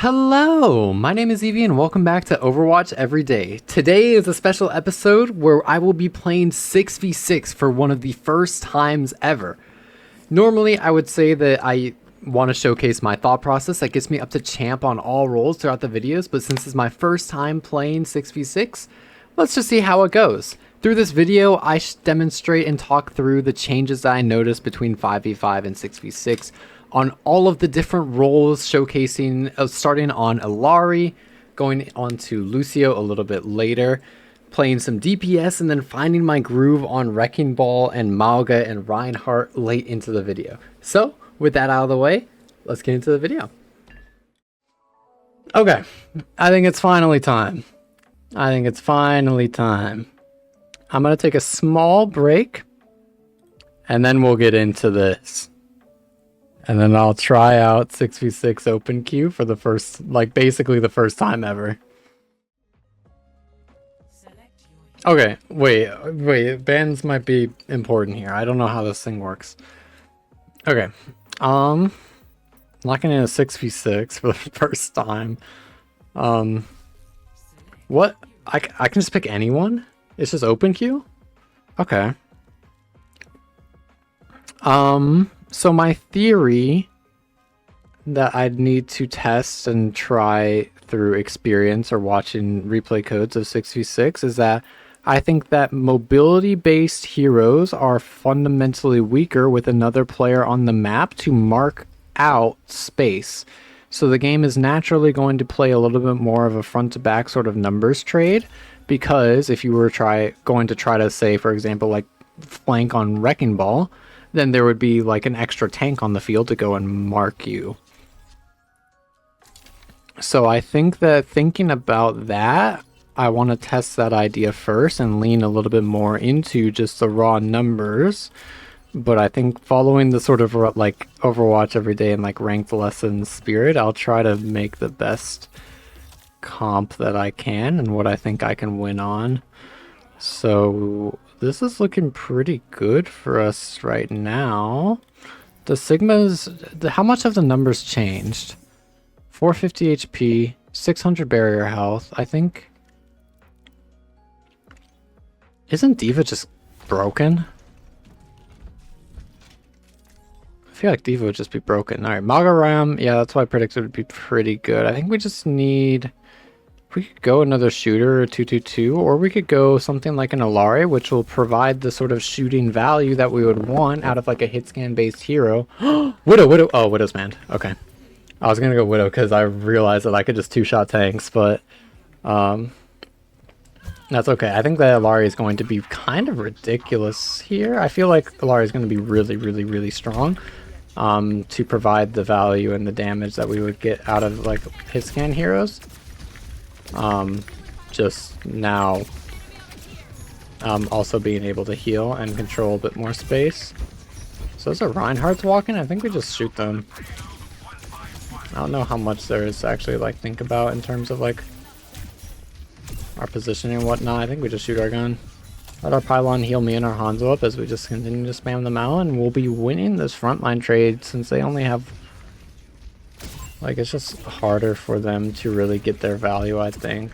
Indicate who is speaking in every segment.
Speaker 1: Hello, my name is Evie and welcome back to Overwatch Every Day. Today is a special episode where I will be playing 6v6 for one of the first times ever. Normally, I would say that I want to showcase my thought process that gets me up to champ on all roles throughout the videos, but since it's my first time playing 6v6, let's just see how it goes. Through this video, I demonstrate and talk through the changes that I noticed between 5v5 and 6v6 on all of the different roles, showcasing starting on Illari, going on to Lucio a little bit later, playing some DPS, and then finding my groove on Wrecking Ball and Mauga and Reinhardt late into the video. So, with that out of the way, let's get into the video. Okay, I think it's finally time. I'm gonna take a small break, and then we'll get into this. And then I'll try out 6v6 open queue for the first, basically the first time ever. Okay, wait, bans might be important here. I don't know how this thing works. Okay, locking in a 6v6 for the first time. What? I can just pick anyone? It's just open queue? Okay. So my theory that I'd need to test and try through experience or watching replay codes of 6v6 is that I think that mobility-based heroes are fundamentally weaker with another player on the map to mark out space. So the game is naturally going to play a little bit more of a front-to-back sort of numbers trade, because if you were going to try to say, for example, like flank on Wrecking Ball, then there would be like an extra tank on the field to go and mark you. So I think that thinking about that, I want to test that idea first and lean a little bit more into just the raw numbers. But I think following the sort of like Overwatch Every Day and like ranked lessons spirit, I'll try to make the best comp that I can and what I think I can win on. So this is looking pretty good for us right now. The Sigmas, how much have the numbers changed? 450 HP, 600 barrier health, I think. Isn't D.Va just broken? I feel like D.Va would just be broken. Alright, Mauga Ram, yeah, that's why I predicted it would be pretty good. I think we just need... We could go another shooter or 222, or we could go something like an Illari, which will provide the sort of shooting value that we would want out of like a hit scan based hero. Widow! Oh, Widow's manned. Okay. I was gonna go Widow because I realized that I could just two-shot tanks, but that's okay. I think that Illari is going to be kind of ridiculous here. I feel like Illari is going to be really, really, really strong to provide the value and the damage that we would get out of like hit scan heroes. Just now also being able to heal and control a bit more space. So those are Reinhardt's walking. I think we just shoot them. I don't know how much there is to actually like think about in terms of like our positioning and whatnot. I think we just shoot our gun. Let our pylon heal me and our Hanzo up as we just continue to spam them out, and we'll be winning this frontline trade since they only have... Like, it's just harder for them to really get their value, I think.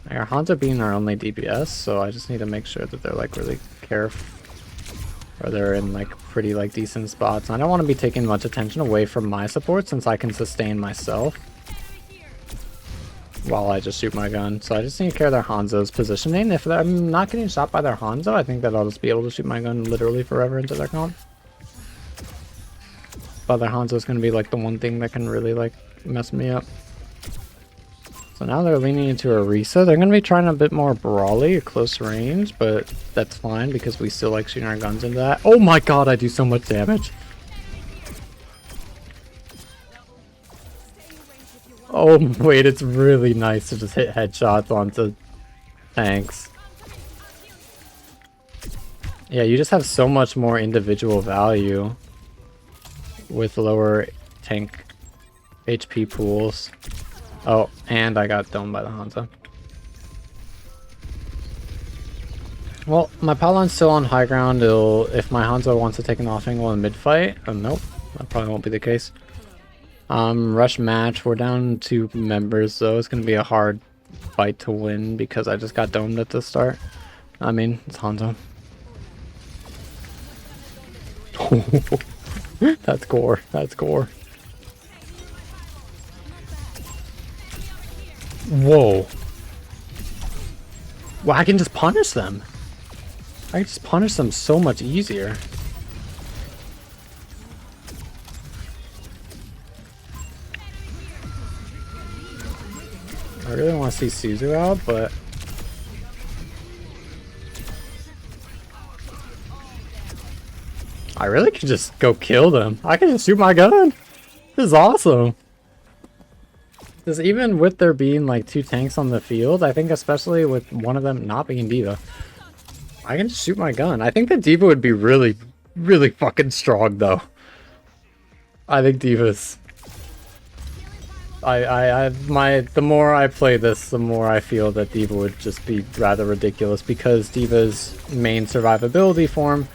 Speaker 1: Our Hanzo being our only DPS, so I just need to make sure that they're, like, really careful. Or they're in, like, pretty, like, decent spots. I don't want to be taking much attention away from my support since I can sustain myself while I just shoot my gun. So I just need to care of their Hanzo's positioning. If I'm not getting shot by their Hanzo, I think that I'll just be able to shoot my gun literally forever into their comp. But their Hanzo is going to be like the one thing that can really like mess me up. So now they're leaning into Orisa. They're going to be trying a bit more brawly at close range, but that's fine because we still like shooting our guns into that. Oh my god, I do so much damage. Oh wait, it's really nice to just hit headshots onto tanks. Yeah, you just have so much more individual value with lower tank HP pools. Oh, and I got domed by the Hanzo. Well, my pylon's still on high ground. If my Hanzo wants to take an off angle in mid-fight, nope, that probably won't be the case. Rush match. We're down 2 members, so it's gonna be a hard fight to win because I just got domed at the start. I mean, it's Hanzo. That's gore. That's gore. Whoa. Well, I can just punish them. I can just punish them so much easier. I really want to see Suzu out, but I really could just go kill them. I can just shoot my gun. This is awesome. Because even with there being like 2 tanks on the field, I think especially with one of them not being D.Va, I can just shoot my gun. I think that D.Va would be really, really fucking strong though. I think D.Va's... the more I play this, the more I feel that D.Va would just be rather ridiculous because D.Va's main survivability form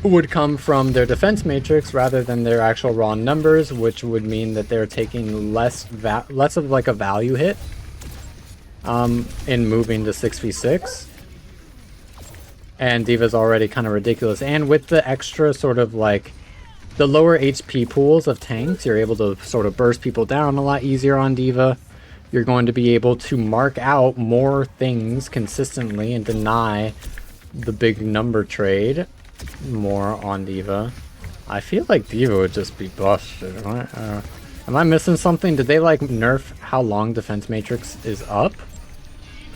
Speaker 1: would come from their defense matrix rather than their actual raw numbers, which would mean that they're taking less of like a value hit in moving to 6v6. And D.Va's already kind of ridiculous. And with the extra sort of like the lower HP pools of tanks, you're able to sort of burst people down a lot easier on D.Va. You're going to be able to mark out more things consistently and deny the big number trade more on D.Va. I feel like D.Va would just be busted. Am I missing something? Did they like nerf how long defense matrix is up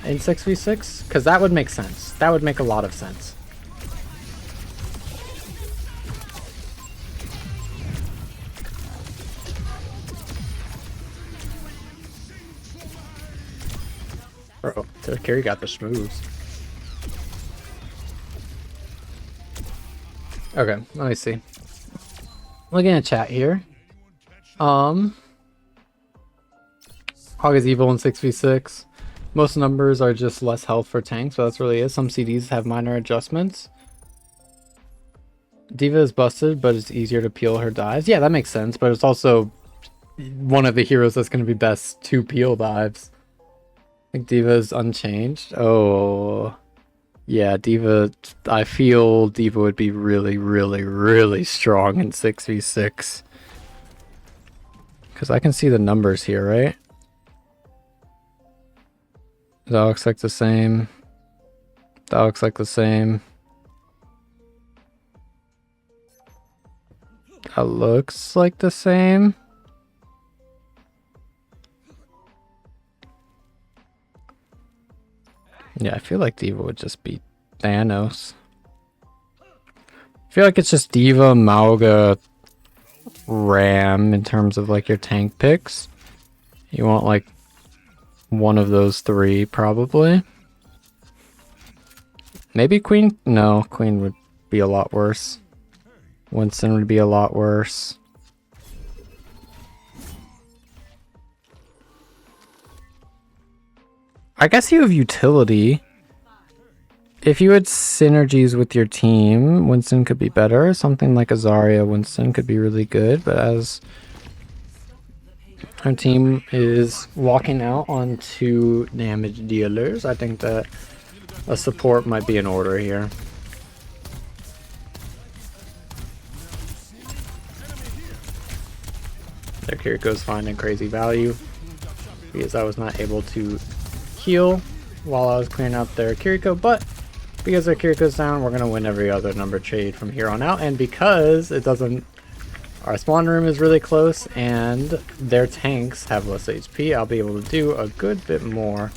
Speaker 1: in 6v6? Because that would make sense. That would make a lot of sense. Bro, their carry got the schmooze. Okay, let me see. Looking at chat here. Hog is evil in 6v6. Most numbers are just less health for tanks, but that's really it. Some CDs have minor adjustments. D.Va is busted, but it's easier to peel her dives. Yeah, that makes sense, but it's also one of the heroes that's going to be best to peel dives. I think D.Va is unchanged. Oh... yeah, D.Va, I feel D.Va would be really, really, really strong in 6v6. Because I can see the numbers here, right? That looks like the same. That looks like the same. That looks like the same. Yeah, I feel like D.Va would just beat Thanos. I feel like it's just D.Va, Mauga, Ram in terms of like your tank picks. You want like one of those 3 probably. Maybe Queen? No, Queen would be a lot worse. Winston would be a lot worse. I guess you have utility. If you had synergies with your team, Winston could be better. Something like a Zarya Winston could be really good, but as our team is walking out on 2 damage dealers, I think that a support might be in order here. Their Kiriko's finding crazy value because I was not able to heal while I was clearing out their Kiriko, but because their Kiriko's down, we're gonna win every other number trade from here on out. And because it doesn't, our spawn room is really close and their tanks have less HP, I'll be able to do a good bit more.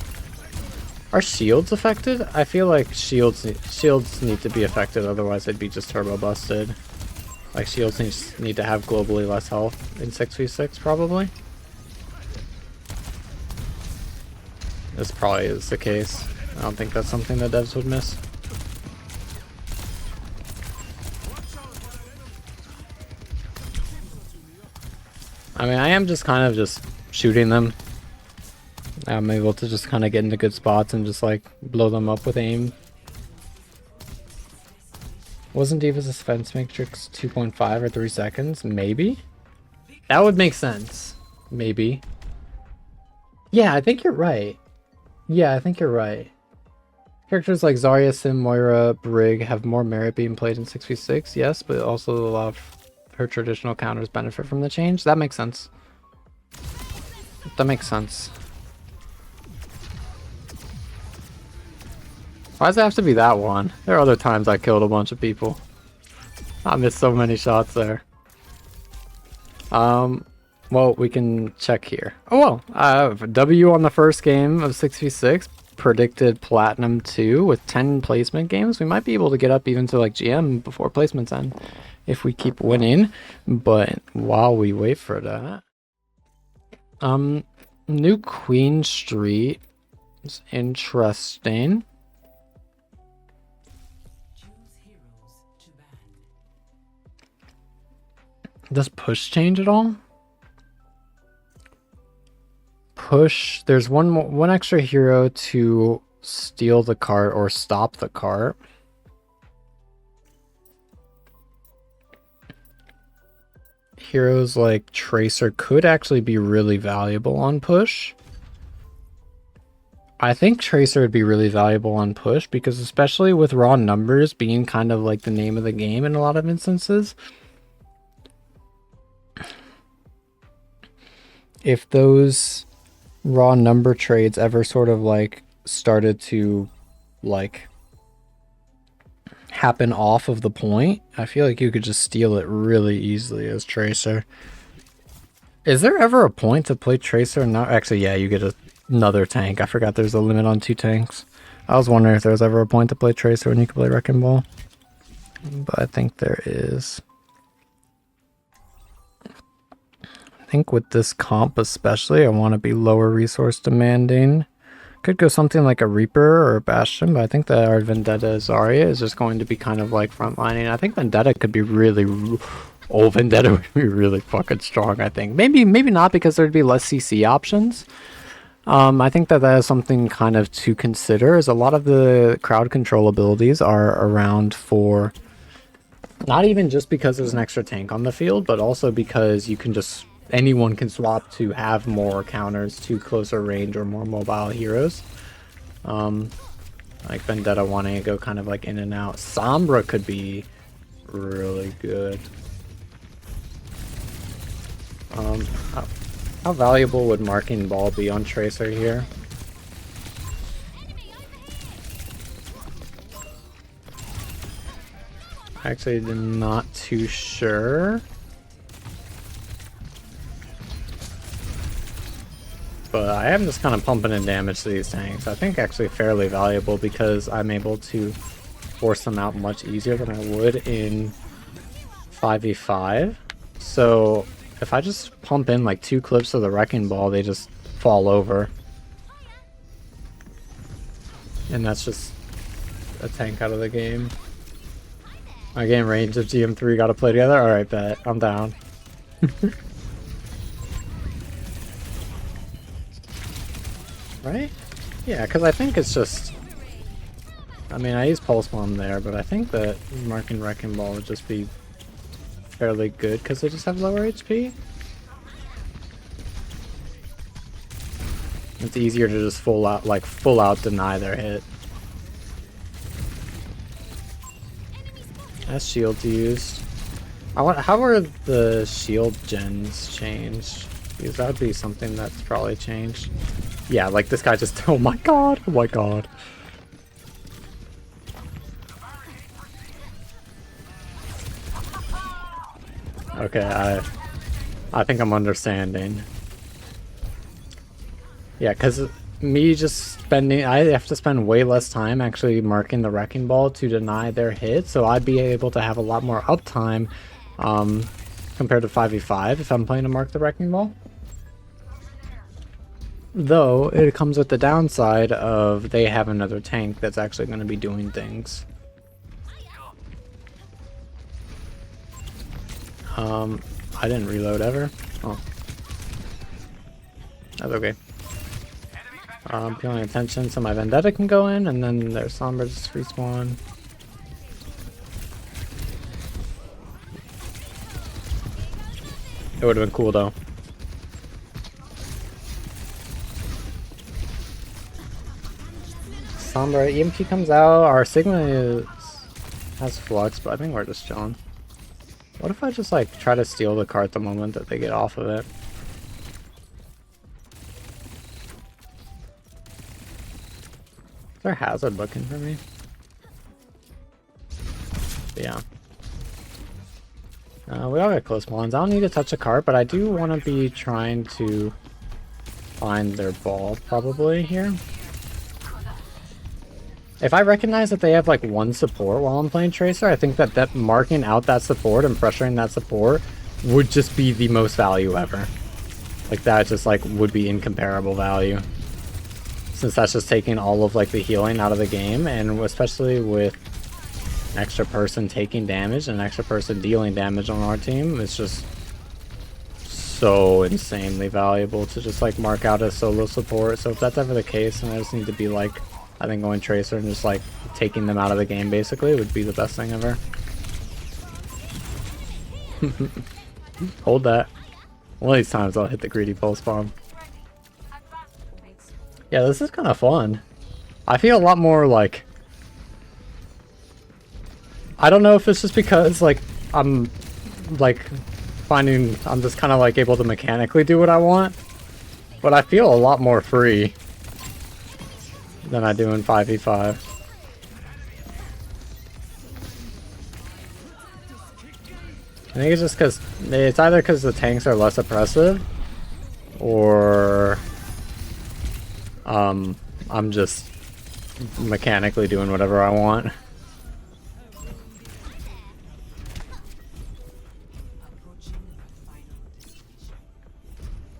Speaker 1: Are shields affected? I feel like shields need to be affected, otherwise they'd be just turbo busted. Like shields need to have globally less health in 6v6 probably. This probably is the case. I don't think that's something that devs would miss. I mean, I am just kind of just shooting them. I'm able to just kind of get into good spots and just like blow them up with aim. Wasn't D.Va's defense matrix 2.5 or 3 seconds? Maybe? That would make sense. Maybe. Yeah, I think you're right. Yeah, I think you're right. Characters like Zarya, Sim, Moira, Brig have more merit being played in 6v6, yes, but also a lot of her traditional counters benefit from the change. That makes sense. That makes sense. Why does it have to be that one? There are other times I killed a bunch of people. I missed so many shots there. Well, we can check here. Oh well, W on the first game of 6v6, predicted Platinum 2 with 10 placement games. We might be able to get up even to like GM before placements end if we keep winning. But while we wait for that, new Queen Street is interesting. Does push change at all? Push, there's one extra hero to steal the cart or stop the cart. Heroes like Tracer could actually be really valuable on push. I think Tracer would be really valuable on push because especially with raw numbers being kind of like the name of the game in a lot of instances, if those raw number trades ever sort of like started to like happen off of the point, I feel like you could just steal it really easily as Tracer. Is there ever a point to play Tracer? Not actually, yeah, you get another tank. I forgot there's a limit on 2 tanks. I was wondering if there was ever a point to play Tracer when you could play Wrecking Ball, but I think there is. I think with this comp especially, I want to be lower resource demanding. Could go something like a Reaper or a Bastion, but I think that our Vendetta Zarya is just going to be kind of like frontlining. I think Vendetta could be really... Oh, Vendetta would be really fucking strong, I think. Maybe not because there'd be less CC options. I think that is something kind of to consider, as a lot of the crowd control abilities are around for... Not even just because there's an extra tank on the field, but also because you can just... Anyone can swap to have more counters to closer range or more mobile heroes. Like Vendetta wanting to go kind of like in and out. Sombra could be really good. How valuable would Marking Ball be on Tracer here? Actually, I'm not too sure. But I am just kind of pumping in damage to these tanks. I think actually fairly valuable because I'm able to force them out much easier than I would in 5v5. So if I just pump in like 2 clips of the Wrecking Ball, they just fall over. And that's just a tank out of the game. My game range of GM3 gotta play together? Alright, bet. I'm down. Right? Yeah, because I think it's just... I mean, I use Pulse Bomb there, but I think that Marking Wrecking Ball would just be fairly good because they just have lower HP. It's easier to just full out deny their hit. That's shield used. How are the shield gens changed? Because that would be something that's probably changed. Yeah, like this guy just... Oh my god! Oh my god. Okay, I think I'm understanding. Yeah, because me just spending... I have to spend way less time actually marking the Wrecking Ball to deny their hit, so I'd be able to have a lot more uptime compared to 5v5 if I'm playing to mark the Wrecking Ball. Though, it comes with the downside of they have another tank that's actually going to be doing things. I didn't reload ever. Oh. That's okay. Paying attention so my Vendetta can go in, and then their Sombra just respawn. It would have been cool though. Sombra, EMP comes out. Our Sigma has flux, but I think we're just chilling. What if I just like try to steal the cart the moment that they get off of it? Is there hazard looking for me? But yeah. We all got close ones. I don't need to touch a cart, but I do want to be trying to find their ball probably here. If I recognize that they have like one support while I'm playing Tracer, I think that marking out that support and pressuring that support would just be the most value ever. Like that just like would be incomparable value. Since that's just taking all of like the healing out of the game, and especially with an extra person taking damage and an extra person dealing damage on our team, it's just so insanely valuable to just like mark out a solo support. So if that's ever the case, then I just need to be like, I think going Tracer and just like taking them out of the game basically would be the best thing ever. Hold that. One of these times I'll hit the greedy pulse bomb. Yeah, this is kind of fun. I feel a lot more like... I don't know if it's just because like I'm like finding I'm just kind of like able to mechanically do what I want, but I feel a lot more free than I do in 5v5. I think it's just because it's either because the tanks are less oppressive, or I'm just mechanically doing whatever I want.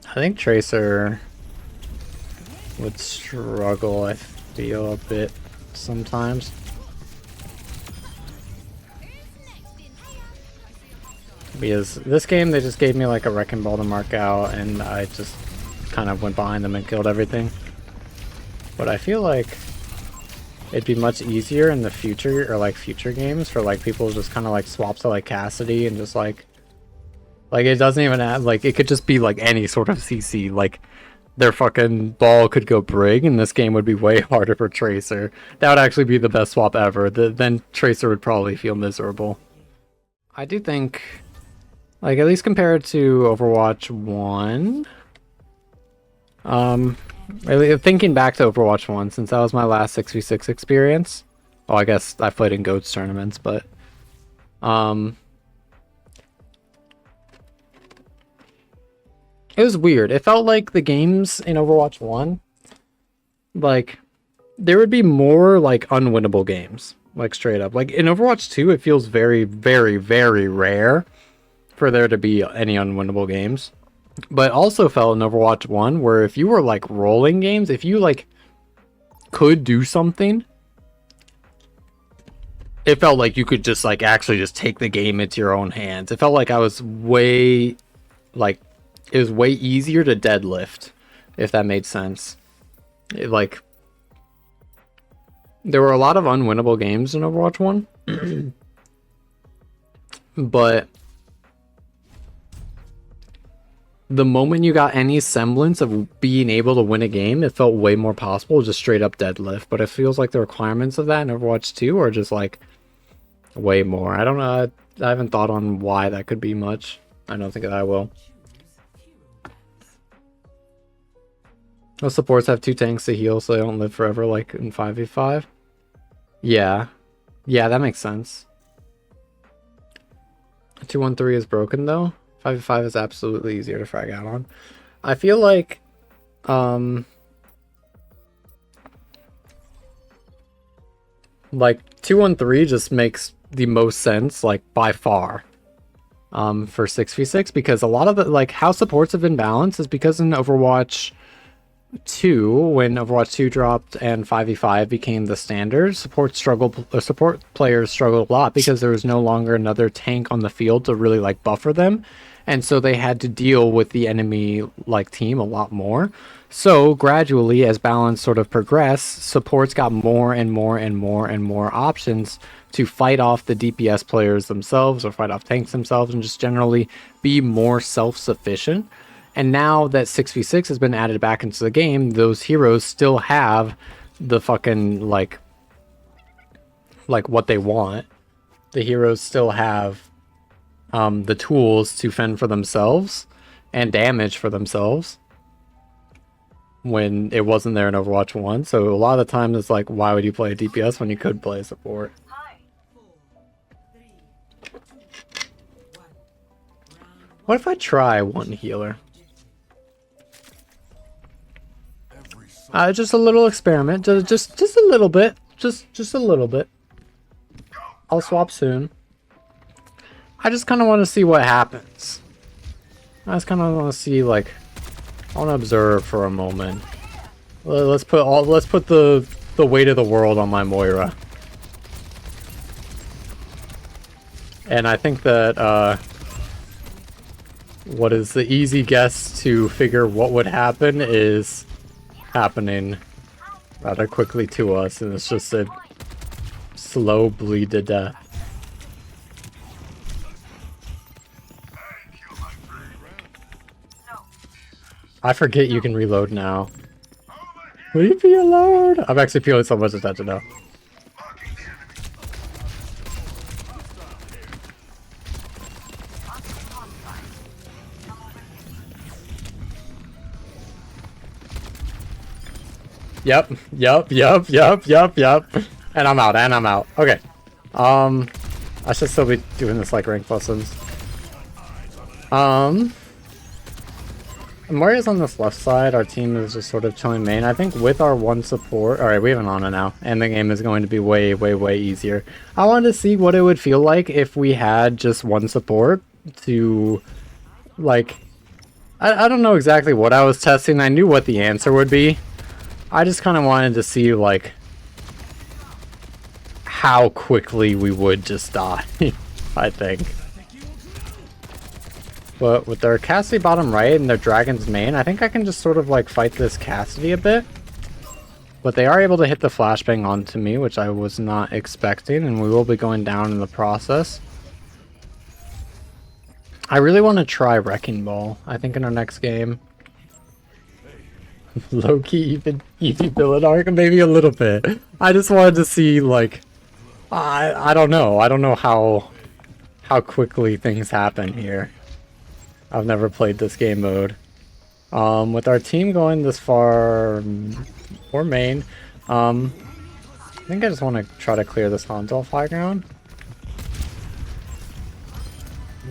Speaker 1: I think Tracer would struggle, I feel, a bit sometimes. Because this game, they just gave me like a wrecking ball to mark out, and I just kind of went behind them and killed everything. But I feel like it'd be much easier in the future, or like future games, for like people to just kind of like swap to like Cassidy and just like it doesn't even have, like, it could just be like any sort of CC, like their fucking ball could go Brig, and this game would be way harder for Tracer. That would actually be the best swap ever. Then Tracer would probably feel miserable. I do think, like, at least compared to Overwatch 1, thinking back to Overwatch 1, since that was my last 6v6 experience, well, I guess I played in GOATS tournaments, but, it was weird. It felt like the games in Overwatch 1, like, there would be more, like, unwinnable games. Like, straight up. Like, in Overwatch 2, it feels very, very, very rare for there to be any unwinnable games. But also felt in Overwatch 1, where if you were, like, rolling games, if you, like, could do something, it felt like you could just, like, actually just take the game into your own hands. It felt like I was way, like, it was way easier to deadlift, if that made sense. Like, there were a lot of unwinnable games in Overwatch 1. But the moment you got any semblance of being able to win a game, it felt way more possible, just straight up deadlift. But it feels like the requirements of that in Overwatch 2 are just like way more. I don't know. I haven't thought on why that could be much. I don't think that I will. Most supports have 2 tanks to heal, so they don't live forever like in 5v5. Yeah. Yeah, that makes sense. 2-1-3 is broken though. 5v5 is absolutely easier to frag out on. I feel like like 2-1-3 just makes the most sense, like, by far, for 6v6, because a lot of the, like, how supports have been balanced is because in Overwatch 2, when Overwatch 2 dropped and 5v5 became the standard, support players struggled a lot because there was no longer another tank on the field to really like buffer them, and so they had to deal with the enemy like team a lot more. So gradually, as balance sort of progressed, supports got more and more and more and more options to fight off the DPS players themselves or fight off tanks themselves and just generally be more self-sufficient. And now that 6v6 has been added back into the game, those heroes still have the fucking like what they want. The heroes still have the tools to fend for themselves and damage for themselves when it wasn't there in Overwatch 1. So a lot of the time it's like, why would you play a DPS when you could play a support? What if I try one healer? Just a little experiment. Just a little bit. Just a little bit. I'll swap soon. I just kind of want to see what happens. I just kind of want to see, like, I want to observe for a moment. Let's put the weight of the world on my Moira. And I think that what is the easy guess to figure what would happen is happening rather quickly to us, and it's just a slow bleed to death. I forget you can reload now. Leave me alone! I'm actually feeling so much attention now. Yep. And I'm out. Okay. I should still be doing this like rank lessons. Mario's on this left side. Our team is just sort of chilling main. I think with our one support... Alright, we have an Ana now. And the game is going to be way, way, way easier. I wanted to see what it would feel like if we had just one support to... Like... I don't know exactly what I was testing. I knew what the answer would be. I just kind of wanted to see, like, how quickly we would just die, I think. But with their Cassidy bottom right and their Dragon's main, I think I can just sort of, like, fight this Cassidy a bit. But they are able to hit the flashbang onto me, which I was not expecting, and we will be going down in the process. I really want to try Wrecking Ball, I think, in our next game. Low-key even easy villain arc, maybe a little bit. I just wanted to see, like, I don't know. I don't know how quickly things happen here. I've never played this game mode. With our team going this far, or main, I think I just want to try to clear this Hanzo high ground.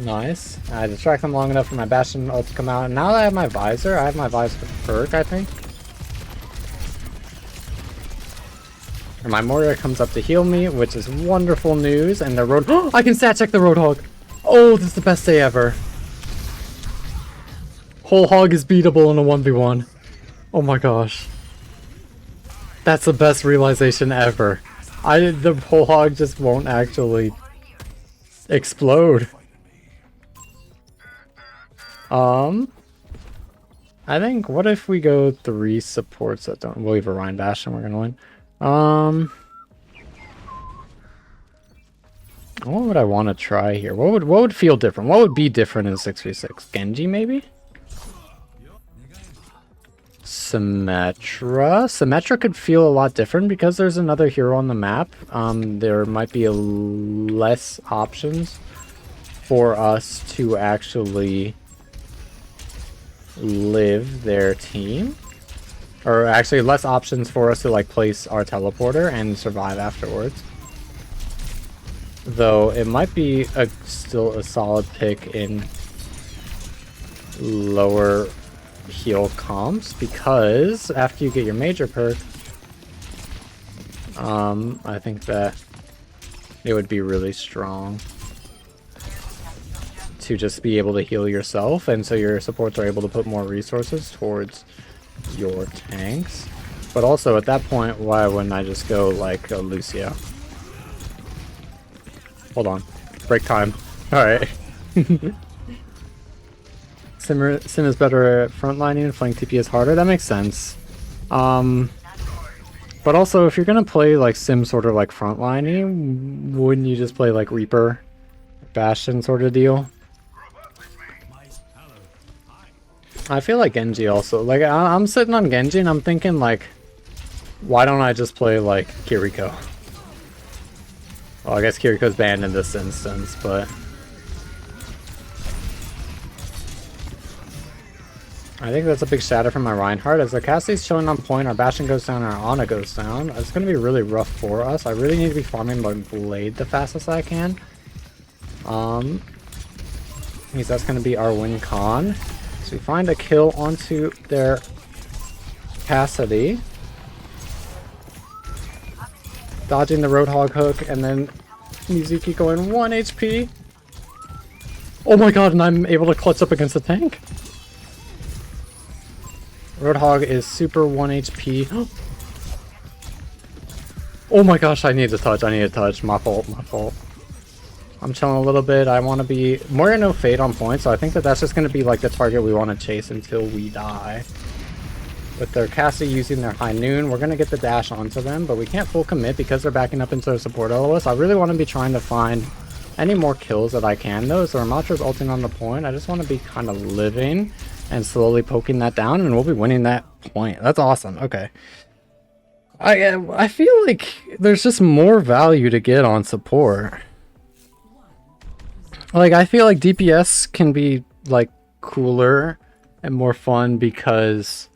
Speaker 1: Nice. I distract them long enough for my Bastion ult to come out. And now that I have my visor, perk, I think. And my Moira comes up to heal me, which is wonderful news. And the road... I can stat check the Roadhog! Oh, this is the best day ever. Whole hog is beatable in a 1v1. Oh my gosh. That's the best realization ever. The whole hog just won't actually explode. I think, what if we go 3 supports that don't... We'll leave a Ryan Bastion, we're gonna win. What would I want to try here? What would feel different? What would be different in 6v6? Genji, maybe? Symmetra. Symmetra could feel a lot different because there's another hero on the map. There might be less options for us to actually live their team, or actually less options for us to like place our teleporter and survive afterwards. Though it might be still a solid pick in lower heal comps, because after you get your major perk, I think that it would be really strong to just be able to heal yourself, and so your supports are able to put more resources towards your tanks. But also at that point, why wouldn't I just go like a Lucio? Hold on. Break time. Alright. Sim is better at frontlining and flank TP is harder. That makes sense. But also, if you're gonna play like Sim sort of like frontlining, wouldn't you just play like Reaper, Bastion sort of deal? I feel like Genji also. Like I'm sitting on Genji and I'm thinking like, why don't I just play like Kiriko? Well, I guess Kiriko's banned in this instance, but I think that's a big shatter from my Reinhardt. As the Cassie's showing on point, our Bastion goes down and our Ana goes down. It's going to be really rough for us. I really need to be farming my Blade the fastest I can. Because that's going to be our win con. So we find a kill onto their Cassidy. Dodging the Roadhog hook, and then Mizuki going 1 HP. Oh my god, and I'm able to clutch up against the tank. Roadhog is super 1 HP. Oh my gosh, I need to touch, My fault, my fault. I'm chilling a little bit. I want to be... We're going to fade on point, so I think that that's just going to be like the target we want to chase until we die. With their Cassie using their High Noon, we're going to get the dash onto them, but we can't full commit because they're backing up into a support LOS. I really want to be trying to find any more kills that I can, though. So Ramatra's ulting on the point. I just want to be kind of living and slowly poking that down, and we'll be winning that point. That's awesome. Okay. I feel like there's just more value to get on support. Like, I feel like DPS can be, like, cooler and more fun because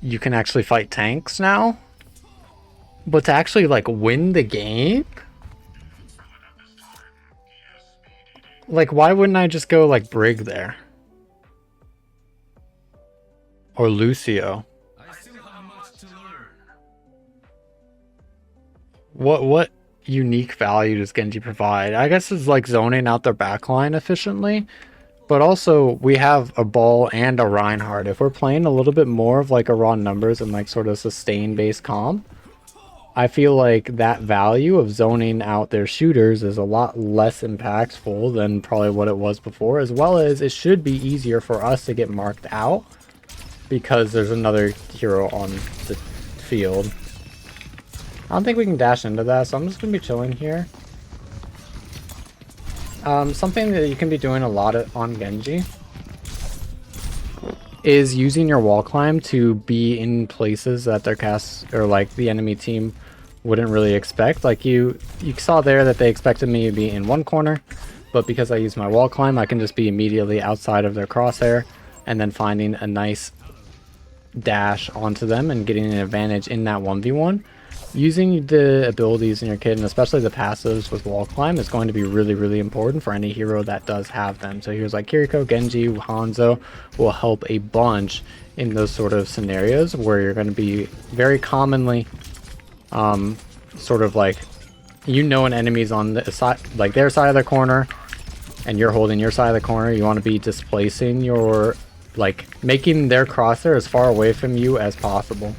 Speaker 1: you can actually fight tanks now. But to actually, like, win the game? Like, why wouldn't I just go, like, Brig there? Or Lucio? What unique value does Genji provide? I guess it's like zoning out their backline efficiently, but also we have a Ball and a Reinhardt. If we're playing a little bit more of like a raw numbers and like sort of sustain based comp, I feel like that value of zoning out their shooters is a lot less impactful than probably what it was before, as well as it should be easier for us to get marked out because there's another hero on the field. I don't think we can dash into that, so I'm just going to be chilling here. Something that you can be doing a lot on Genji is using your wall climb to be in places that their cast or like the enemy team wouldn't really expect. Like you saw there that they expected me to be in one corner, but because I use my wall climb, I can just be immediately outside of their crosshair and then finding a nice dash onto them and getting an advantage in that 1v1. Using the abilities in your kit, and especially the passives with wall climb, is going to be really, really important for any hero that does have them. So here's like Kiriko, Genji, Hanzo will help a bunch in those sort of scenarios where you're going to be very commonly sort of like, you know, an enemy's on the side, like their side of the corner, and you're holding your side of the corner. You want to be displacing your, like, making their crosshair as far away from you as possible.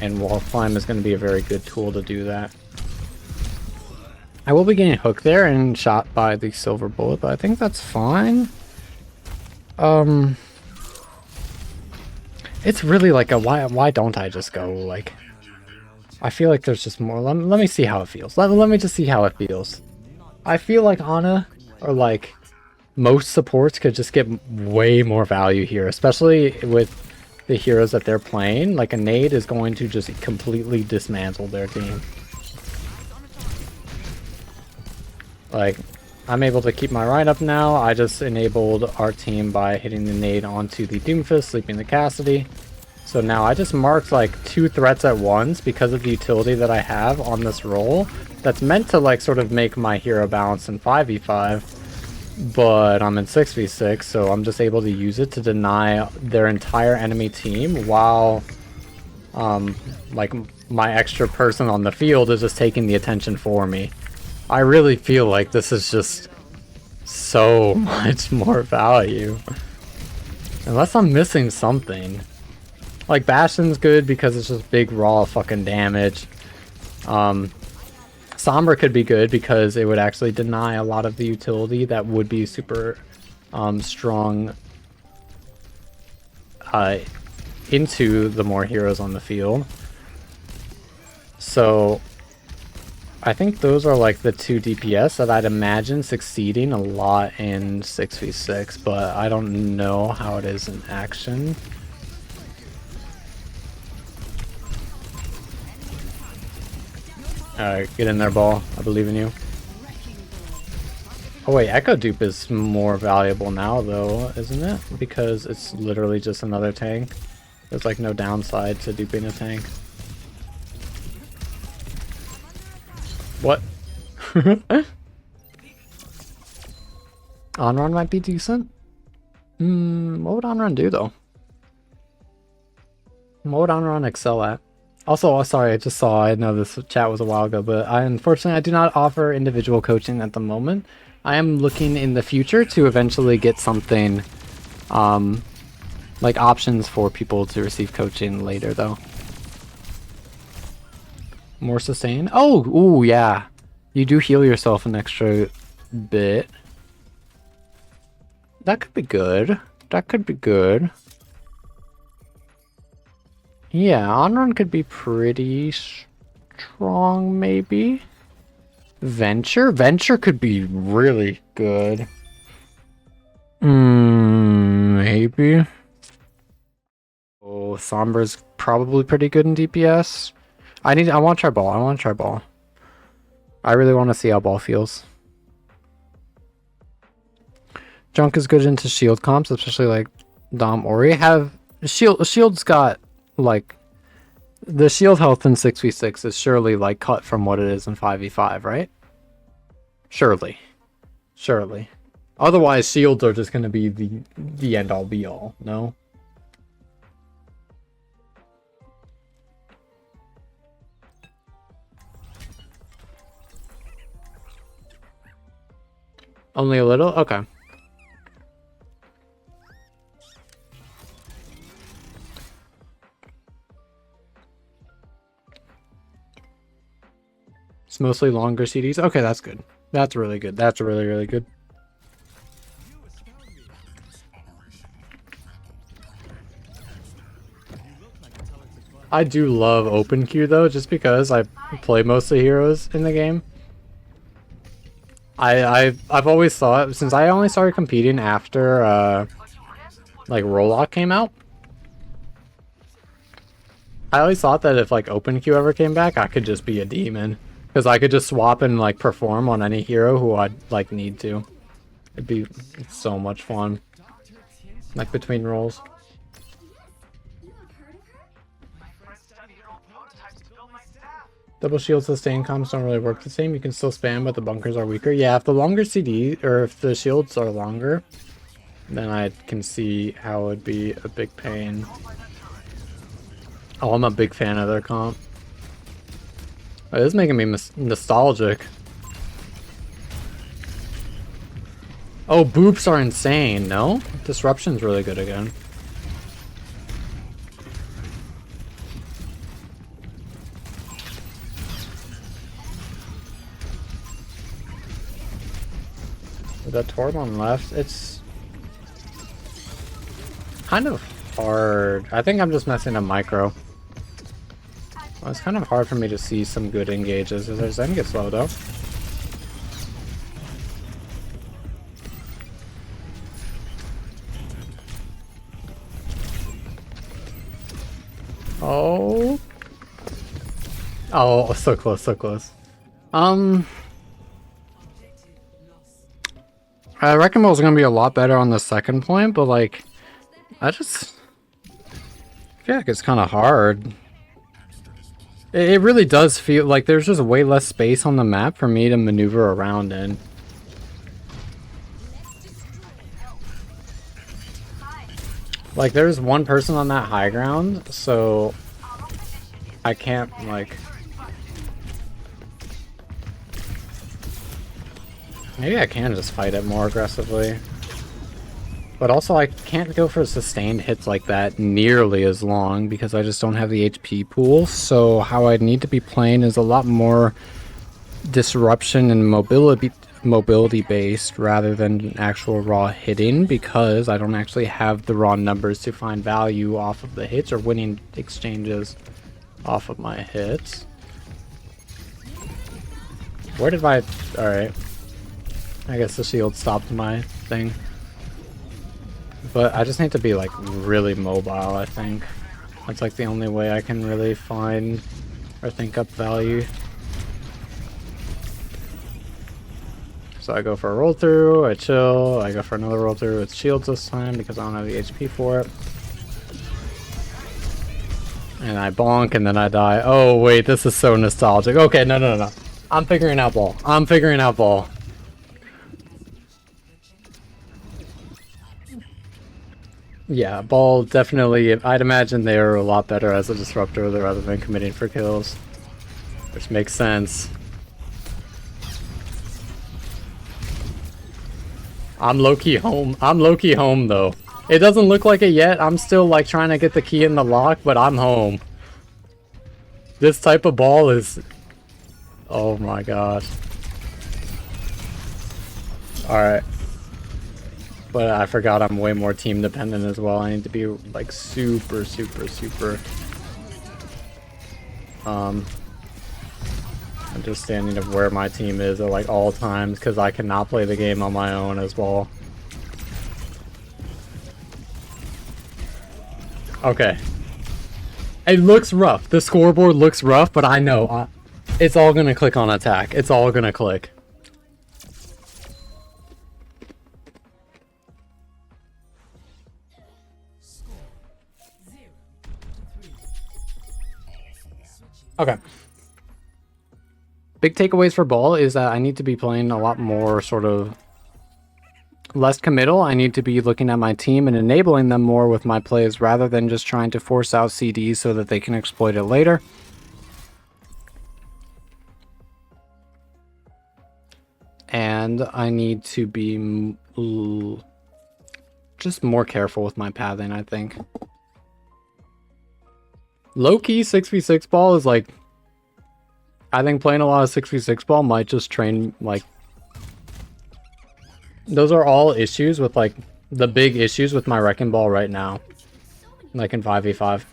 Speaker 1: And wall climb is going to be a very good tool to do that. I will be getting hooked there and shot by the silver bullet, but I think that's fine. It's really like a why don't I just go? Like, I feel like there's just more. Let me see how it feels. Let me just see how it feels. I feel like Ana or like most supports could just get way more value here, especially with the heroes that they're playing. Like a nade is going to just completely dismantle their team. Like, I'm able to keep my Rhine up now. I just enabled our team by hitting the nade onto the Doomfist, sleeping the Cassidy. So now I just marked like 2 threats at once because of the utility that I have on this role. That's meant to like sort of make my hero balance in 5v5. But I'm in 6v6, so I'm just able to use it to deny their entire enemy team while like my extra person on the field is just taking the attention for me. I really feel like this is just so much more value. Unless I'm missing something. Like Bastion's good because it's just big raw fucking damage. Sombra could be good because it would actually deny a lot of the utility that would be super strong into the more heroes on the field. So I think those are like the two DPS that I'd imagine succeeding a lot in 6v6, but I don't know how it is in action. Alright, get in there, ball. I believe in you. Oh wait, Echo Dupe is more valuable now though, isn't it? Because it's literally just another tank. There's like no downside to duping a tank. What? On-run might be decent. What would on-run do though? What would on-run excel at? Also, sorry, I just saw, I know this chat was a while ago, but unfortunately I do not offer individual coaching at the moment. I am looking in the future to eventually get something, like options for people to receive coaching later though. More sustain? Oh, ooh, yeah. You do heal yourself an extra bit. That could be good. That could be good. Yeah, on-run could be pretty strong, maybe. Venture? Venture could be really good. Maybe. Oh, Sombra's probably pretty good in DPS. I want to try ball. I want to try ball. I really want to see how ball feels. Junk is good into shield comps, especially like Dom Ori. Shield's got like the shield health in 6v6 is surely like cut from what it is in 5v5, right? Surely. Surely. Otherwise shields are just going to be the end all be all, no? Only a little? Okay. It's mostly longer CDs. Okay, that's good. That's really good. That's really, really good. I do love open queue though, just because I play most of the heroes in the game. I've always thought, since I only started competing after like Rollock came out, I always thought that if like open queue ever came back, I could just be a demon. Because I could just swap and like perform on any hero who I'd like need to. It'd be so much fun. Like between roles. Double shield sustain comps don't really work the same. You can still spam, but the bunkers are weaker. Yeah, if the longer CD, or if the shields are longer, then I can see how it would be a big pain. Oh, I'm a big fan of their comp. Oh, this is making me nostalgic. Oh, boops are insane, no? Disruption's really good again. With that Tormon left, it's kind of hard. I think I'm just messing up micro. Well, it's kind of hard for me to see some good engages. There's Zen gets slowed up. Oh. Oh, so close, so close. I reckon it was gonna be a lot better on the second point, but like, I feel like it's kind of hard. It really does feel like there's just way less space on the map for me to maneuver around in. Like, there's one person on that high ground, so I can't, like... Maybe I can just fight it more aggressively. But also, I can't go for sustained hits like that nearly as long because I just don't have the HP pool. So how I'd need to be playing is a lot more disruption and mobility based rather than actual raw hitting, because I don't actually have the raw numbers to find value off of the hits or winning exchanges off of my hits. Where did my... Alright. I guess the shield stopped my thing. But I just need to be like really mobile, I think. That's like the only way I can really find or think up value. So I go for a roll through, I chill, I go for another roll through with shields this time because I don't have the HP for it. And I bonk and then I die. Oh wait, this is so nostalgic. Okay, no. I'm figuring out ball. I'm figuring out ball. Yeah, ball definitely, I'd imagine they are a lot better as a disruptor rather than committing for kills. Which makes sense. I'm low-key home. I'm low-key home though. It doesn't look like it yet. I'm still like trying to get the key in the lock, but I'm home. This type of ball is... Oh my gosh. Alright. But I forgot I'm way more team dependent as well. I need to be like super understanding of where my team is at like all times, because I cannot play the game on my own as well. Okay. It looks rough. The scoreboard looks rough, but I know it's all gonna click on attack. It's all gonna click. Okay. Big takeaways for ball is that I need to be playing a lot more sort of less committal. I need to be looking at my team and enabling them more with my plays rather than just trying to force out CDs so that they can exploit it later. And I need to be just more careful with my pathing, I think. Low-key 6v6 ball is like... I think playing a lot of 6v6 ball might just train, like... Those are all issues with, like, the big issues with my wrecking ball right now. Like in 5v5.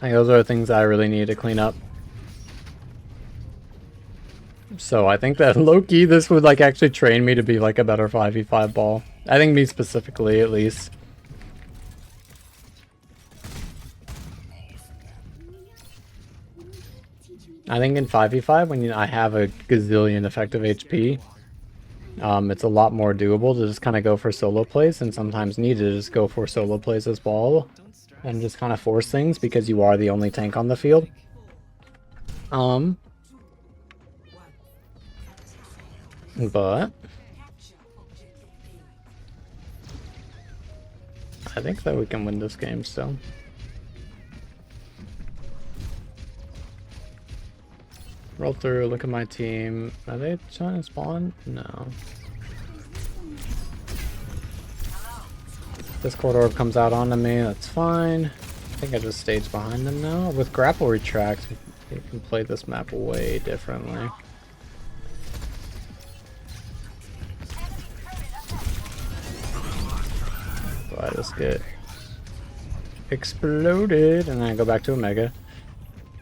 Speaker 1: Like, those are the things that I really need to clean up. So I think that low-key this would, like, actually train me to be, like, a better 5v5 ball. I think me specifically, at least. I think in 5v5, when I have a gazillion effective HP, it's a lot more doable to just kind of go for solo plays, and sometimes need to just go for solo plays as well, and just kind of force things because you are the only tank on the field. But I think that we can win this game still. Roll through, look at my team. Are they trying to spawn? No. Discord orb comes out onto me, that's fine. I think I just staged behind them now. With grapple retracts, you can play this map way differently. So I just get exploded and then I go back to Omega.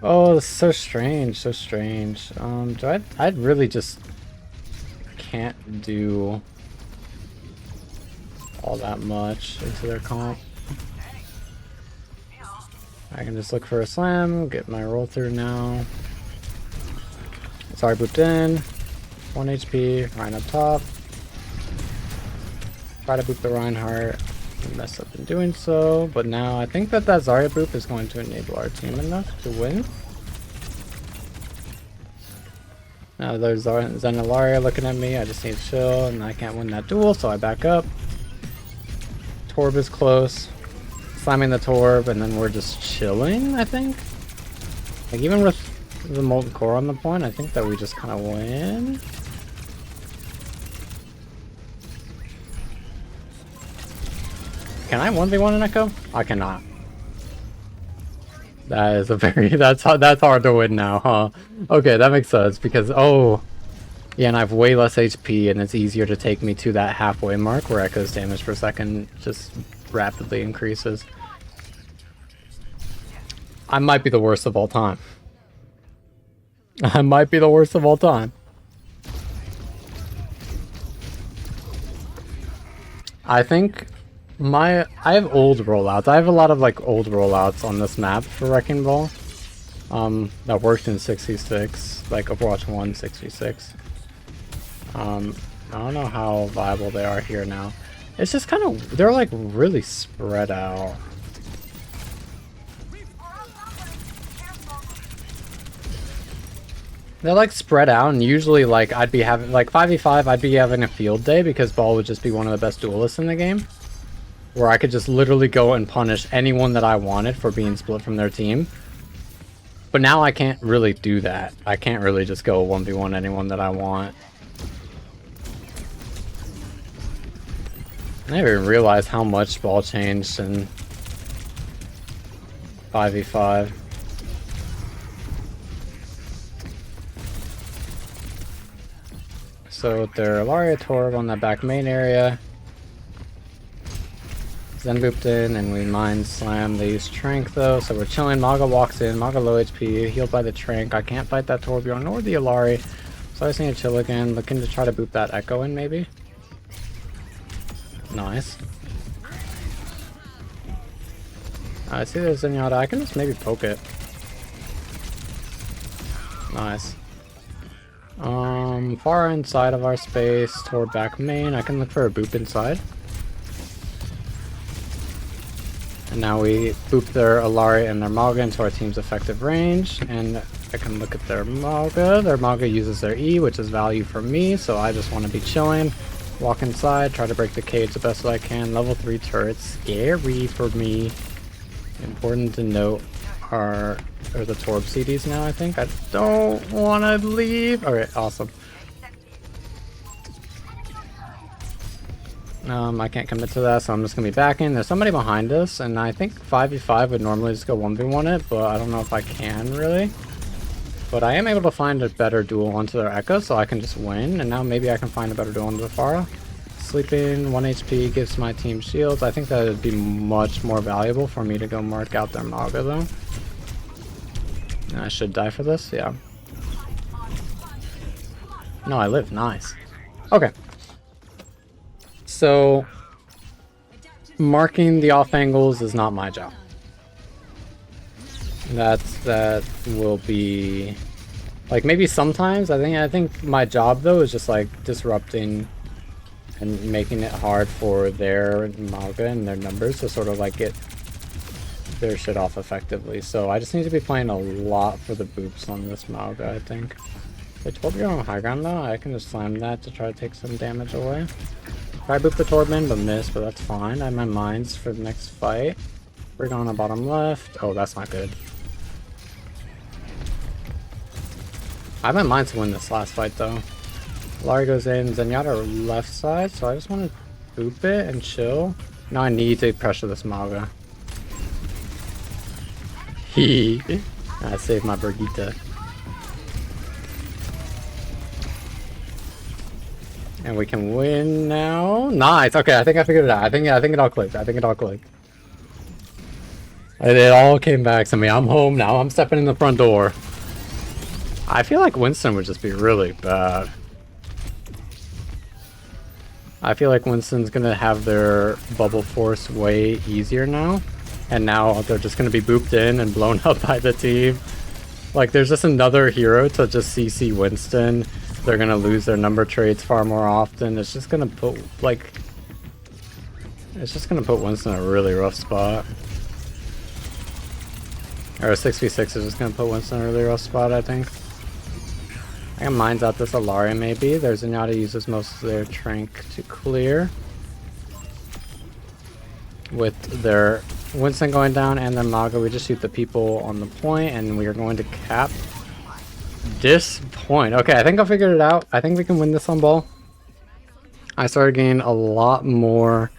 Speaker 1: Oh, this is so strange, so strange. I really just can't do all that much into their comp. I can just look for a slam, get my roll through now. Sorry, booped in. 1 HP, Ryan up top. Try to boop the Reinhardt. Messed up in doing so, but now I think that Zarya boop is going to enable our team enough to win. Now there's Illari looking at me. I just need to chill, and I can't win that duel, so I back up. Torb is close. Slamming the Torb, and then we're just chilling, I think. Like, even with the Molten Core on the point, I think that we just kind of win. Can I 1v1 an Echo? I cannot. That is a very... That's hard to win now, huh? Okay, that makes sense, because... Oh... Yeah, and I have way less HP, and it's easier to take me to that halfway mark where Echo's damage per second just rapidly increases. I might be the worst of all time. I might be the worst of all time. I think I have old rollouts. I have a lot of like old rollouts on this map for Wrecking Ball. That worked in 6v6, like Overwatch 1 6v6. I don't know how viable they are here now. It's just kind of, they're like really spread out. They're like spread out, and usually like I'd be having like 5v5, I'd be having a field day because Ball would just be one of the best duelists in the game, where I could just literally go and punish anyone that I wanted for being split from their team. But now I can't really do that. I can't really just go 1v1 anyone that I want. I didn't even realize how much Ball changed in 5v5. So their Illari Torb on that back main area. Zen booped in, and we mind slam. They use Trank though, so we're chilling. Maga walks in. Maga low HP, healed by the Trank. I can't fight that Torbjorn nor the Illari, so I just need to chill again. Looking to try to boop that Echo in, maybe. Nice. I see there's Zenyatta. I can just maybe poke it. Nice. Far inside of our space, toward back main. I can look for a boop inside. And now we boop their Illari and their Maga into our team's effective range. And I can look at their Maga. Their Maga uses their E, which is value for me, so I just want to be chilling. Walk inside, try to break the cage the best I can. Level 3 turrets, scary for me. Important to note are the Torb CDs now, I think. I don't want to leave. Alright, awesome. I can't commit to that, so I'm just going to be backing. There's somebody behind us, and I think 5v5 would normally just go 1v1 it, but I don't know if I can, really. But I am able to find a better duel onto their Echo, so I can just win, and now maybe I can find a better duel onto the Pharah. Sleeping, 1 HP gives my team shields. I think that would be much more valuable for me to go mark out their Maga, though. And I should die for this, yeah. No, I live, nice. Okay. So, marking the off angles is not my job. That will be like maybe sometimes. I think my job though is just like disrupting and making it hard for their Maga and their numbers to sort of like get their shit off effectively. So I just need to be playing a lot for the boops on this Maga, I think. They told me on high ground though. I can just slam that to try to take some damage away. Try boop the Torbman, but miss, but that's fine. I have my mines for the next fight. Bring on the bottom left. Oh, that's not good. I have my mind to win this last fight though. Illari goes in, Zenyatta left side, so I just want to boop it and chill. Now I need to pressure this Maga. I saved my Brigitte. And we can win now. Nice. Okay, I think I figured it out. I think it all clicked. I think it all clicked. It all came back to me. I'm home now. I'm stepping in the front door. I feel like Winston would just be really bad. I feel like Winston's gonna have their bubble force way easier now. And now they're just gonna be booped in and blown up by the team. Like, there's just another hero to just CC Winston. They're gonna lose their number trades far more often. It's just gonna put, like... It's just gonna put Winston in a really rough spot. Or a 6v6 is just gonna put Winston in a really rough spot, I think. I got mines out this Illari, maybe. There's Zenyatta uses most of their Trank to clear. With their Winston going down and their Maga, we just shoot the people on the point, and we are going to cap this point. Okay, I think I figured it out. I think we can win this on ball. I started getting a lot more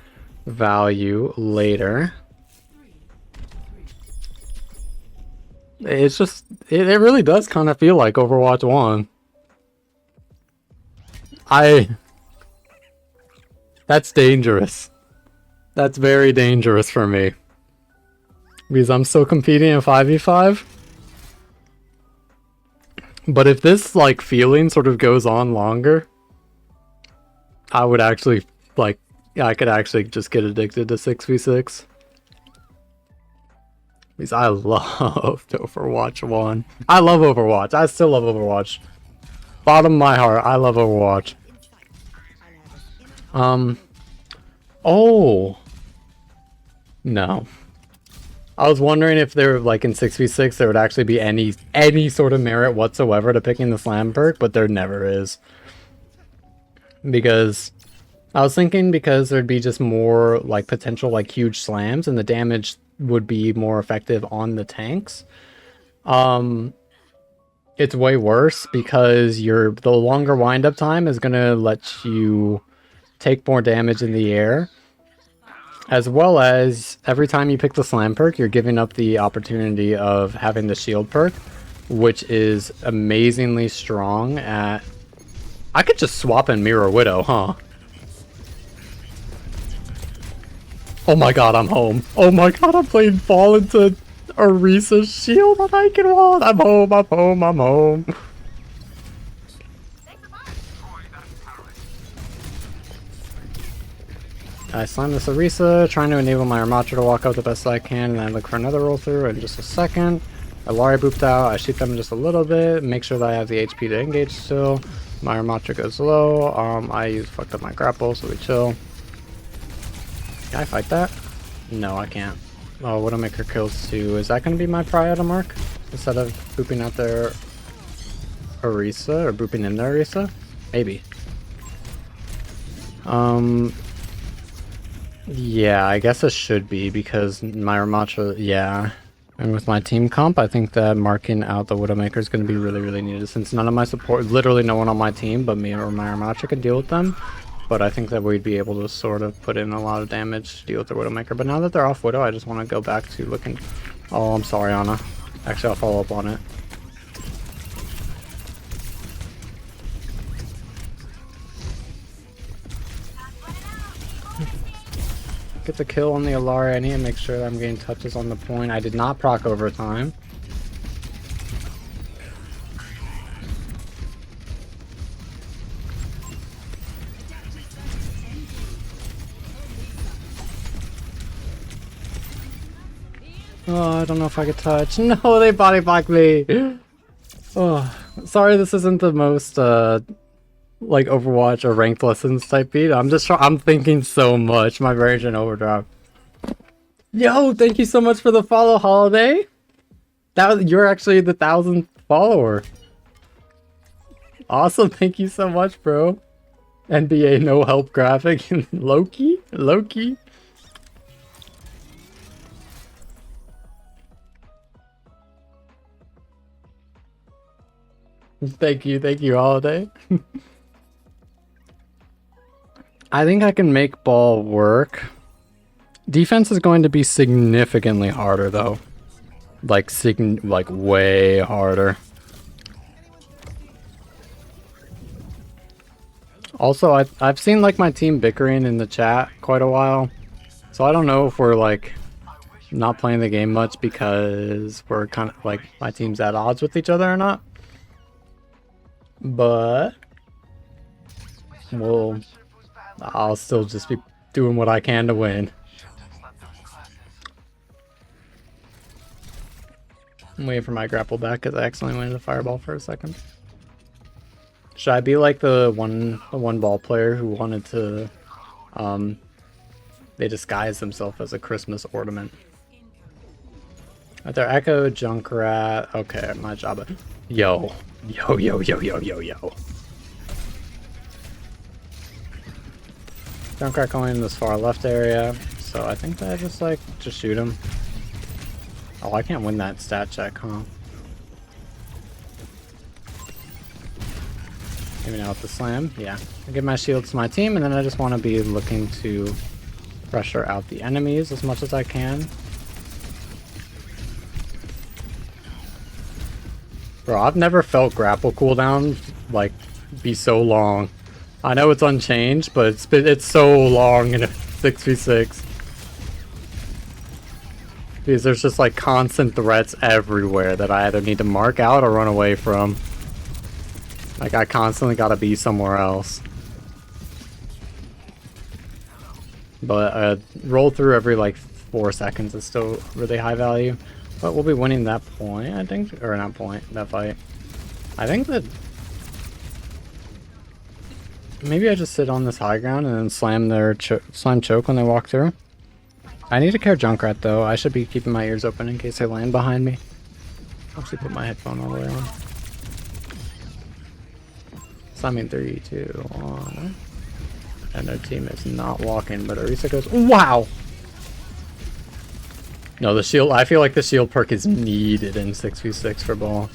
Speaker 1: value later. It's just, it really does kind of feel like Overwatch 1. That's dangerous. That's very dangerous for me. Because I'm still competing in 5v5. But if this, like, feeling sort of goes on longer, I would actually, like, yeah, I could actually just get addicted to 6v6. Because I loved Overwatch 1. I love Overwatch. I still love Overwatch. Bottom of my heart, I love Overwatch. Oh. No. I was wondering if there, like, in 6v6, there would actually be any sort of merit whatsoever to picking the slam perk, but there never is. Because I was thinking because there'd be just more, like, potential, like, huge slams, and the damage would be more effective on the tanks. It's way worse because the longer windup time is gonna let you take more damage in the air. As well as, every time you pick the slam perk, you're giving up the opportunity of having the shield perk, which is amazingly strong at... I could just swap in Mirror Widow, huh? Oh my god, I'm home. Oh my god, I'm playing ball into Orisa's shield and I can wall. I'm home, I'm home, I'm home. I slam this Orisa, trying to enable my Armatra to walk out the best I can, and then I look for another roll through in just a second. Illari booped out, I shoot them just a little bit, make sure that I have the HP to engage still. My Armatra goes low, I fucked up my grapple, so we chill. Can I fight that? No, I can't. Oh, Widowmaker kills 2. Is that going to be my pry item mark? Instead of booping out their Orisa, or booping in their Orisa? Maybe. Yeah, I guess it should be, because my Ramatra, yeah. And with my team comp, I think that marking out the Widowmaker is going to be really, really needed, since none of my support, literally no one on my team but me or my Ramatra can deal with them. But I think that we'd be able to sort of put in a lot of damage to deal with the Widowmaker. But now that they're off Widow, I just want to go back to looking... Oh, I'm sorry, Anna. Actually, I'll follow up on it. Get the kill on the Illari. I need to make sure that I'm getting touches on the point. I did not proc overtime. Oh, I don't know if I could touch. No, they body blocked me. Oh, sorry, this isn't the most like Overwatch or ranked lessons type beat. I'm thinking so much. My brain's in overdrive. Yo, thank you so much for the follow, Holiday. You're actually the 1,000th follower. Awesome, thank you so much, bro. NBA no help graphic. Loki. Thank you, Holiday. I think I can make ball work. Defense is going to be significantly harder, though. Like way harder. Also, I've seen like my team bickering in the chat quite a while, so I don't know if we're like not playing the game much because we're kind of like my team's at odds with each other or not. But I'll still just be doing what I can to win. I'm waiting for my grapple back because I accidentally went into fireball for a second. Should I be like the one ball player who wanted to they disguised themselves as a Christmas ornament? Right there, Echo, Junkrat. Okay, my job. Yo. Junkrat going in this far left area, so I think that I just shoot him. Oh, I can't win that stat check, huh? Maybe now with the slam. Yeah. I give my shield to my team, and then I just want to be looking to pressure out the enemies as much as I can. Bro, I've never felt grapple cooldown like be so long. I know it's unchanged, but it's so long in a 6v6. Because there's just like constant threats everywhere that I either need to mark out or run away from. Like I constantly gotta be somewhere else. But roll through every like 4 seconds is still really high value. But we'll be winning that point, I think. Or not point, that fight. I think that maybe I just sit on this high ground and then slam their slam choke when they walk through. I need to care Junkrat though. I should be keeping my ears open in case they land behind me. I'll actually put my headphone all the way on. Slamming 3, 2, 1. And their team is not walking, but Orisa goes, wow! No, the shield, I feel like the shield perk is needed in 6v6 for ball.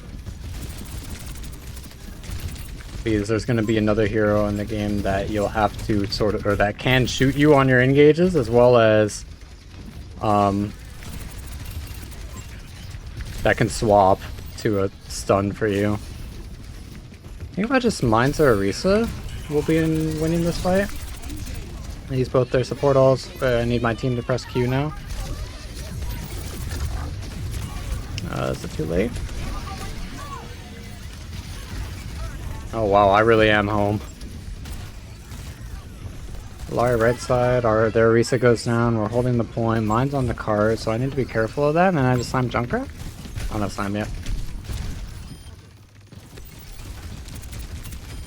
Speaker 1: Because there's going to be another hero in the game that you'll have to sort of, or that can shoot you on your engages, as well as that can swap to a stun for you. I think if I just mines or Orisa, we'll be winning this fight. I use both their support alls. I need my team to press Q now. Is it too late? Oh wow, I really am home. Illari right side, their Orisa goes down, we're holding the point, mine's on the card, so I need to be careful of that, and then I just slam Junkrat? I don't have slam yet.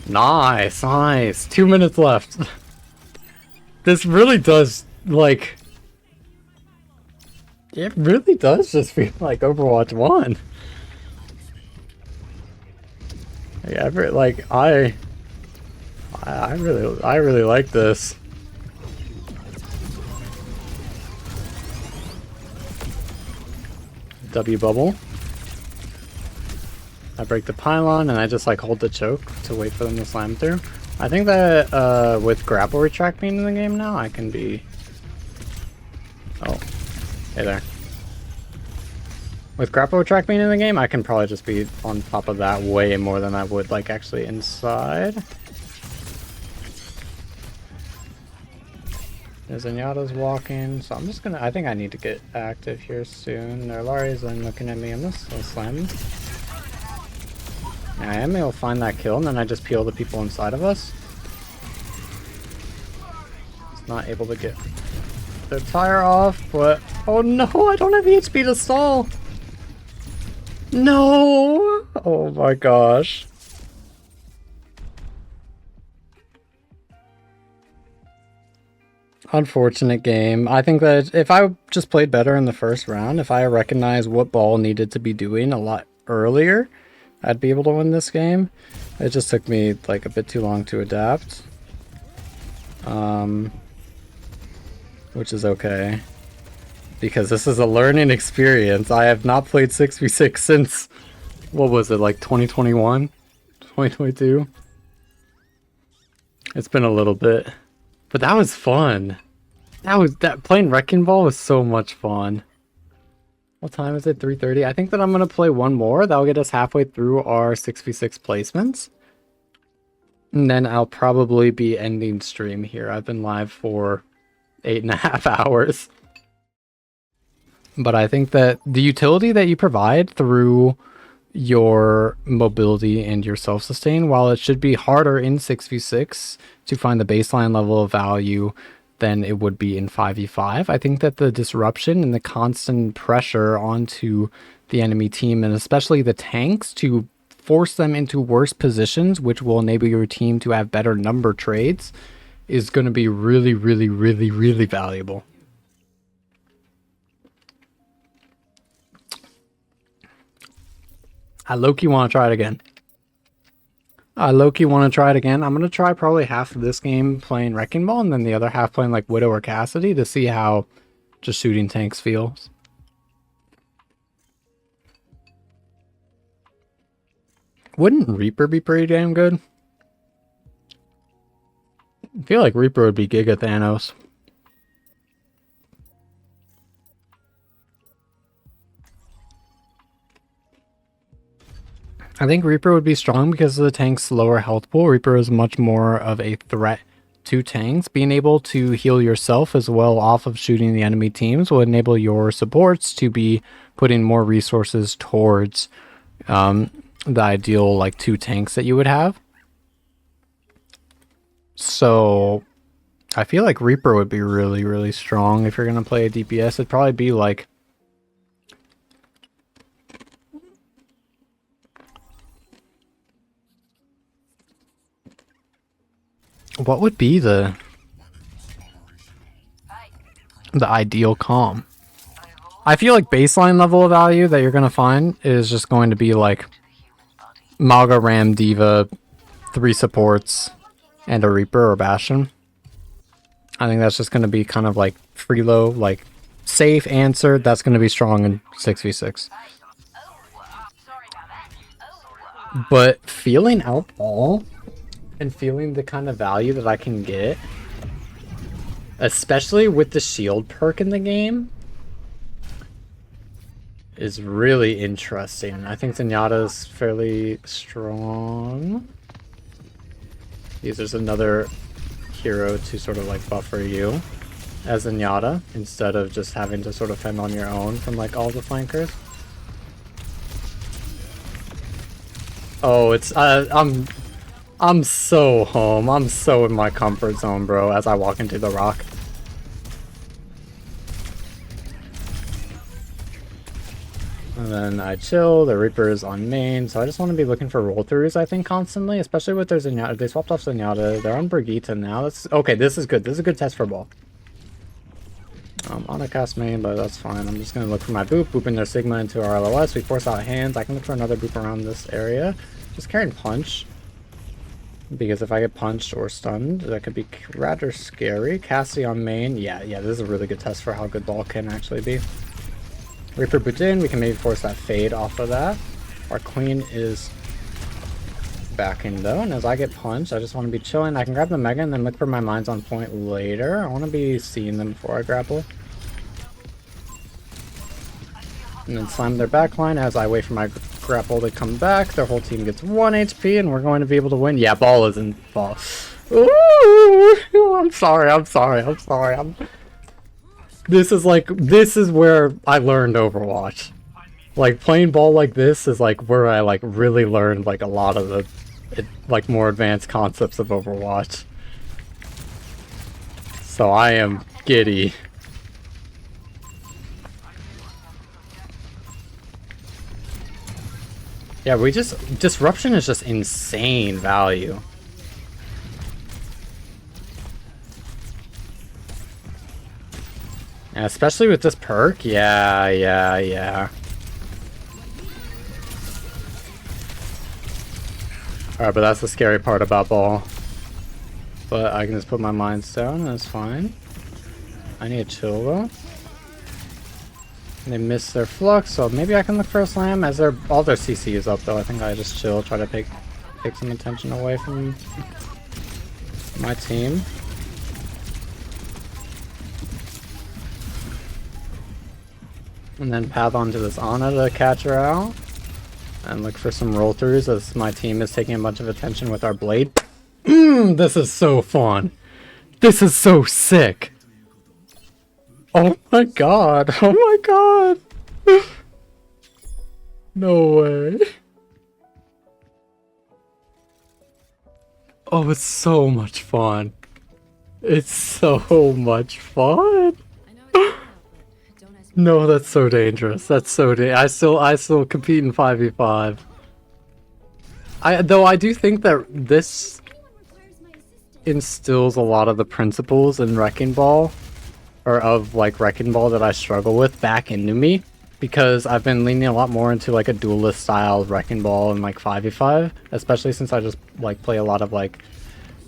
Speaker 1: Nice, nice. 2 minutes left. This really does, like... It really does just feel like Overwatch 1. Yeah, like I really like this. W bubble. I break the pylon and I just like hold the choke to wait for them to slam through. I think that with grapple retract being in the game now, I can be... Oh, hey there. With grapple retract being in the game, I can probably just be on top of that way more than I would like actually inside. There's Zenyatta's walking, so I'm just gonna... I think I need to get active here soon. Their Illari's then looking at me on this, so slam him. I am able to find that kill, and then I just peel the people inside of us. It's not able to get their tire off, but... Oh no, I don't have HP to stall! No! Oh my gosh. Unfortunate game. I think that if I just played better in the first round, if I recognized what ball needed to be doing a lot earlier, I'd be able to win this game. It just took me like a bit too long to adapt. Which is okay. Because this is a learning experience. I have not played 6v6 since, what was it, like 2021? 2022? It's been a little bit. But that was fun. Playing Wrecking Ball was so much fun. What time is it? 3:30? I think that I'm going to play one more. That'll get us halfway through our 6v6 placements. And then I'll probably be ending stream here. I've been live for 8.5 hours. But I think that the utility that you provide through your mobility and your self-sustain, while it should be harder in 6v6 to find the baseline level of value than it would be in 5v5, I think that the disruption and the constant pressure onto the enemy team, and especially the tanks, to force them into worse positions, which will enable your team to have better number trades, is going to be really, really, really, really valuable. I low-key want to try it again. I'm going to try probably half of this game playing Wrecking Ball and then the other half playing like Widow or Cassidy to see how just shooting tanks feels. Wouldn't Reaper be pretty damn good? I feel like Reaper would be Giga Thanos. I think Reaper would be strong because of the tank's lower health pool. Reaper is much more of a threat to tanks. Being able to heal yourself as well off of shooting the enemy teams will enable your supports to be putting more resources towards the ideal like 2 tanks that you would have. So I feel like Reaper would be really, really strong if you're going to play a DPS. It'd probably be like... What would be the ideal calm? I feel like baseline level of value that you're going to find is just going to be like Maga, Ram, Diva, 3 supports, and a Reaper or Bastion. I think that's just going to be kind of like free low, like safe answer. That's going to be strong in 6v6. But feeling out ball and feeling the kind of value that I can get, especially with the shield perk in the game, is really interesting. I think Zenyatta's fairly strong. There's another hero to sort of like buffer you as Zenyatta instead of just having to sort of fend on your own from like all the flankers. Oh, it's I'm so home. I'm so in my comfort zone, bro, as I walk into the rock. And then I chill. The Reaper is on main, so I just want to be looking for roll-throughs, I think, constantly, especially with their Zenyatta. They swapped off Zenyatta. They're on Brigitte now. That's okay. This is good. This is a good test for ball. On a cast main, but that's fine. I'm just going to look for my boop, booping their Sigma into our LOS. We force out hands. I can look for another boop around this area. Just carrying punch. Because if I get punched or stunned, that could be rather scary. Cassie on main. Yeah, this is a really good test for how good ball can actually be. Reaper boot in. We can maybe force that fade off of that. Our queen is backing though, and as I get punched, I just want to be chilling. I can grab the Mega and then look for my mines on point later. I want to be seeing them before I grapple. And then slam their backline as I wait for my grapple to come back. Their whole team gets 1 HP and we're going to be able to win. Yeah, ball isn't ball. Ooh, I'm sorry. This is where I learned Overwatch. Like playing ball like this is like where I like really learned like a lot of the like more advanced concepts of Overwatch. So I am giddy. Yeah, disruption is just insane value. And especially with this perk, yeah. Alright, but that's the scary part about ball. But I can just put my mines down, and that's fine. I need to chill though. They missed their flux, so maybe I can look for a slam as all their CC is up though. I think I just chill, try to take some attention away from my team. And then path onto this Ana to catch her out. And look for some roll-throughs as my team is taking a bunch of attention with our blade. This is so fun. This is so sick. Oh my god. Oh my god. No way. Oh, it's so much fun. It's so much fun. No, that's so dangerous. That's so I still compete in 5v5. Though I do think that this instills a lot of the principles in Wrecking Ball, or of like Wrecking Ball that I struggle with back into me, because I've been leaning a lot more into like a duelist style Wrecking Ball and like 5v5, especially since I just like play a lot of like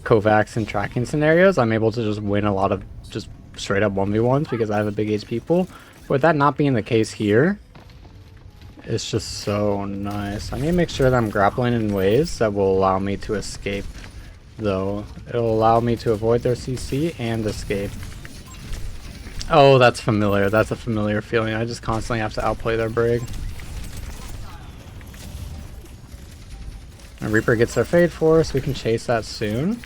Speaker 1: Kovacs and tracking scenarios. I'm able to just win a lot of just straight up 1v1s because I have a big HP pool. With that not being the case here, it's just so nice. I need to make sure that I'm grappling in ways that will allow me to escape, though. It'll allow me to avoid their CC and escape. Oh, that's familiar. That's a familiar feeling. I just constantly have to outplay their brig. And Reaper gets their fade for us. We can chase that soon.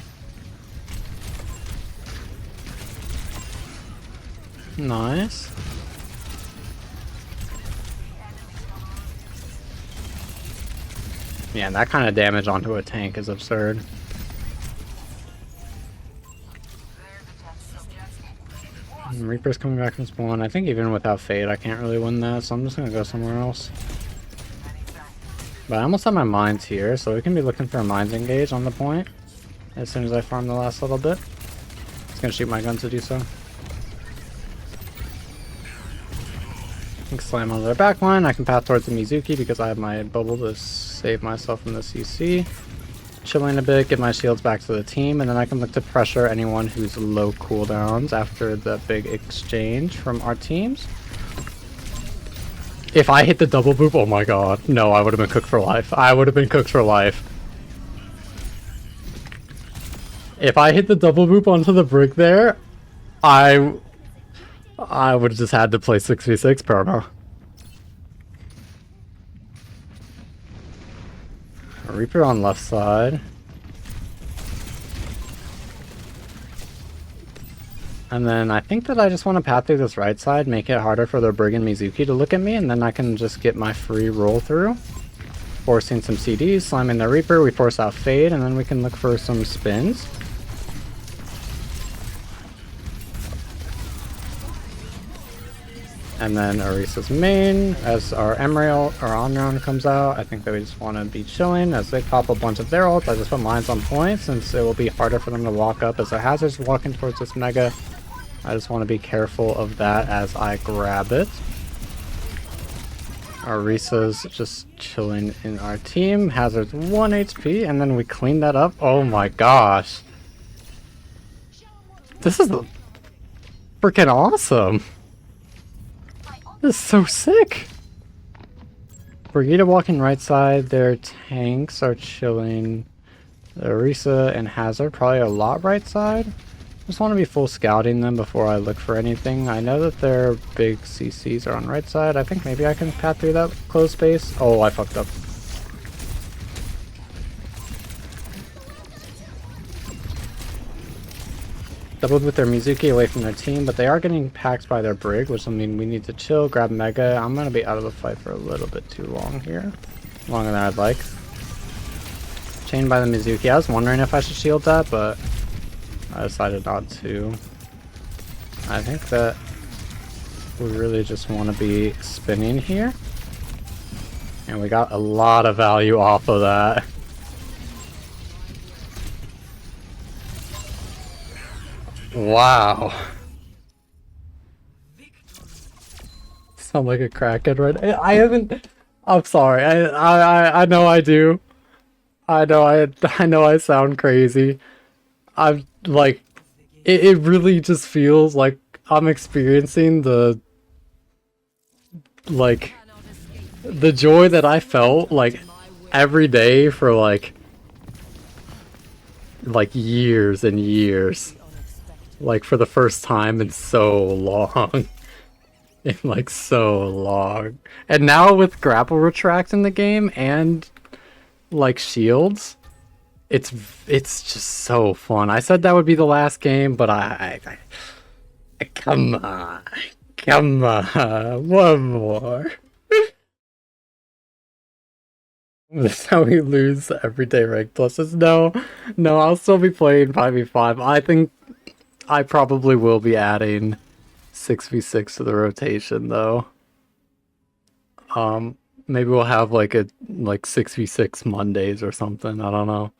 Speaker 1: Nice. Yeah, and that kind of damage onto a tank is absurd. And Reaper's coming back from spawn. I think even without fade, I can't really win that, so I'm just gonna go somewhere else. But I almost have my mines here, so we can be looking for a mines engage on the point as soon as I farm the last little bit. Just gonna shoot my gun to do so. I can slam onto their backline. I can path towards the Mizuki because I have my bubble to save myself from the CC. Chilling a bit, get my shields back to the team, and then I can look to pressure anyone who's low cooldowns after the big exchange from our teams. If I hit the double boop, oh my god. No, I would have been cooked for life. I would have been cooked for life. If I hit the double boop onto the brick there, I would have just had to play 6v6 promo. Reaper on left side. And then I think that I just want to path through this right side, make it harder for the Brig and Mizuki to look at me, and then I can just get my free roll through. Forcing some CDs, slamming the Reaper, we force out Fade, and then we can look for some spins. And then Orisa's main, as our Emerald or on-round comes out, I think that we just want to be chilling as they pop a bunch of their ults. I just put mines on point since it will be harder for them to walk up as their hazards walking towards this mega. I just want to be careful of that as I grab it. Orisa's just chilling in our team. Hazard's 1 HP, and then we clean that up. Oh my gosh. This is freaking awesome. This is so sick! Brigida walking right side, their tanks are chilling. Orisa and Hazard probably a lot right side. Just want to be full scouting them before I look for anything. I know that their big CCs are on right side. I think maybe I can path through that closed space. Oh, I fucked up. Doubled with their Mizuki away from their team, but they are getting packed by their Brig, which will mean we need to chill, grab Mega. I'm going to be out of the fight for a little bit too long here. Longer than I'd like. Chained by the Mizuki. I was wondering if I should shield that, but I decided not to. I think that we really just want to be spinning here. And we got a lot of value off of that. Wow. Sound like a crackhead right now. I haven't. I'm sorry. I know I do. I know I sound crazy. I'm like it really just feels like I'm experiencing the joy that I felt like every day for like years and years. Like for the first time in so long. In like so long. And now with grapple retract in the game and like shields, it's just so fun. I said that would be the last game, but I come on. Come on. One more. This is how we lose everyday rank pluses. No, I'll still be playing 5v5. I think I probably will be adding 6v6 to the rotation though. Maybe we'll have like 6v6 Mondays or something. I don't know.